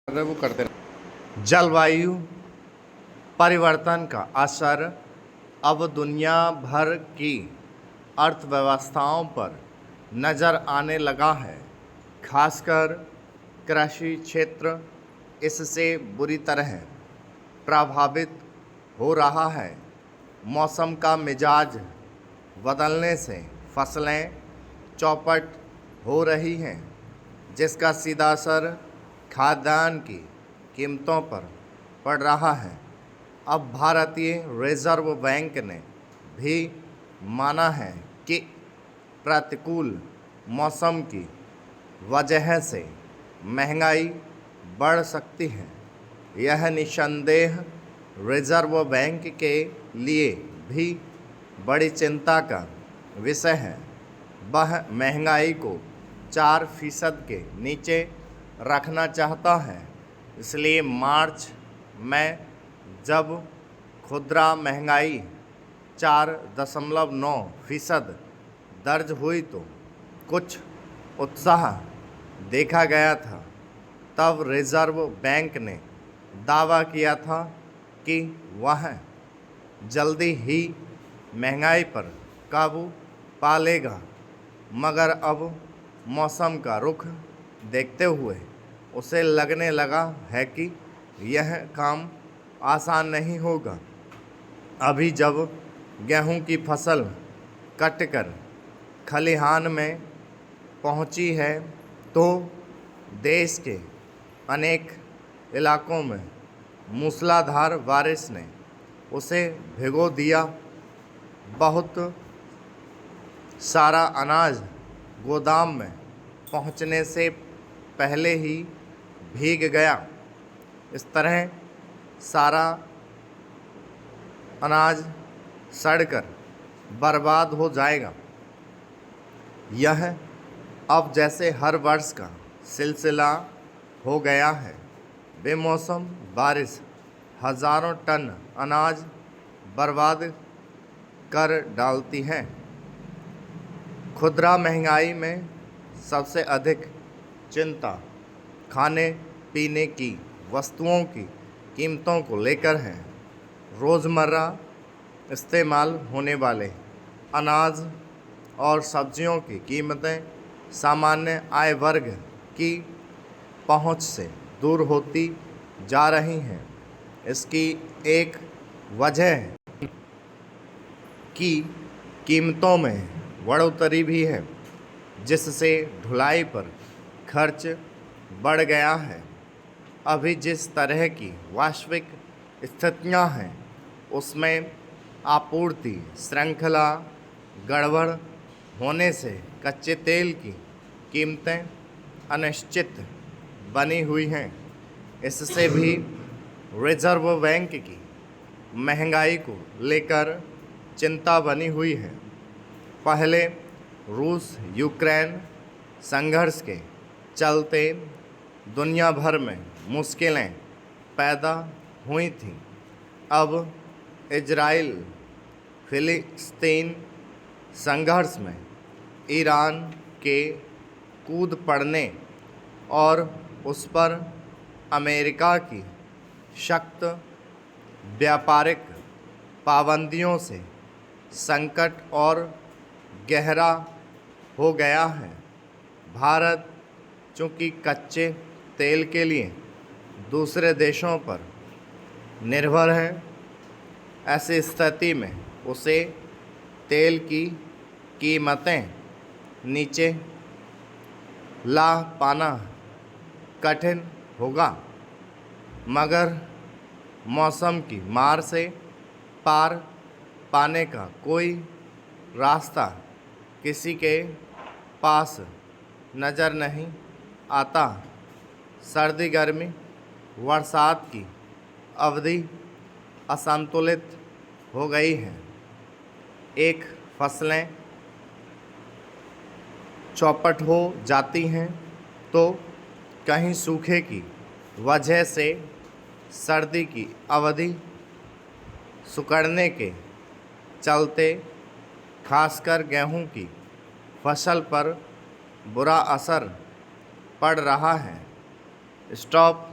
वो करते रहे। जलवायु परिवर्तन का असर अब दुनिया भर की अर्थव्यवस्थाओं पर नज़र आने लगा है। खासकर कृषि क्षेत्र इससे बुरी तरह प्रभावित हो रहा है। मौसम का मिजाज बदलने से फसलें चौपट हो रही हैं, जिसका सीधा असर खाद्यान्न की कीमतों पर पड़ रहा है। अब भारतीय रिजर्व बैंक ने भी माना है कि प्रतिकूल मौसम की वजह से महंगाई बढ़ सकती है। यह निस्संदेह रिजर्व बैंक के लिए भी बड़ी चिंता का विषय है। वह महंगाई को 4% के नीचे रखना चाहता है। इसलिए मार्च में जब खुदरा महंगाई 4.9% दर्ज हुई तो कुछ उत्साह देखा गया था। तब रिजर्व बैंक ने दावा किया था कि वह जल्दी ही महंगाई पर काबू पा लेगा, मगर अब मौसम का रुख देखते हुए उसे लगने लगा है कि यह काम आसान नहीं होगा। अभी जब गेहूं की फसल कटकर खलिहान में पहुंची है तो देश के अनेक इलाकों में मूसलाधार बारिश ने उसे भिगो दिया। बहुत सारा अनाज गोदाम में पहुंचने से पहले ही भीग गया। इस तरह सारा अनाज सड़कर बर्बाद हो जाएगा। यह अब जैसे हर वर्ष का सिलसिला हो गया है। बेमौसम बारिश हज़ारों टन अनाज बर्बाद कर डालती है। खुदरा महंगाई में सबसे अधिक चिंता खाने पीने की वस्तुओं की कीमतों को लेकर है। रोज़मर्रा इस्तेमाल होने वाले अनाज और सब्जियों की कीमतें सामान्य आय वर्ग की पहुंच से दूर होती जा रही हैं। इसकी एक वजह है कि कीमतों में बढ़ोतरी भी है, जिससे ढुलाई पर खर्च बढ़ गया है। अभी जिस तरह की वैश्विक स्थितियां हैं, उसमें आपूर्ति श्रृंखला गड़बड़ होने से कच्चे तेल की कीमतें अनिश्चित बनी हुई हैं। इससे भी रिजर्व बैंक की महंगाई को लेकर चिंता बनी हुई है। पहले रूस यूक्रेन संघर्ष के चलते दुनिया भर में मुश्किलें पैदा हुई थीं। अब इजराइल फिलिस्तीन संघर्ष में ईरान के कूद पड़ने और उस पर अमेरिका की सख्त व्यापारिक पाबंदियों से संकट और गहरा हो गया है। भारत चूँकि कच्चे तेल के लिए दूसरे देशों पर निर्भर है, ऐसी स्थिति में उसे तेल की कीमतें नीचे ला पाना कठिन होगा। मगर मौसम की मार से पार पाने का कोई रास्ता किसी के पास नज़र नहीं आता। सर्दी गर्मी बरसात की अवधि असंतुलित हो गई है। एक फसलें चौपट हो जाती हैं तो कहीं सूखे की वजह से सर्दी की अवधि सिकुड़ने के चलते खासकर गेहूं की फसल पर बुरा असर पड़ रहा है। स्टॉप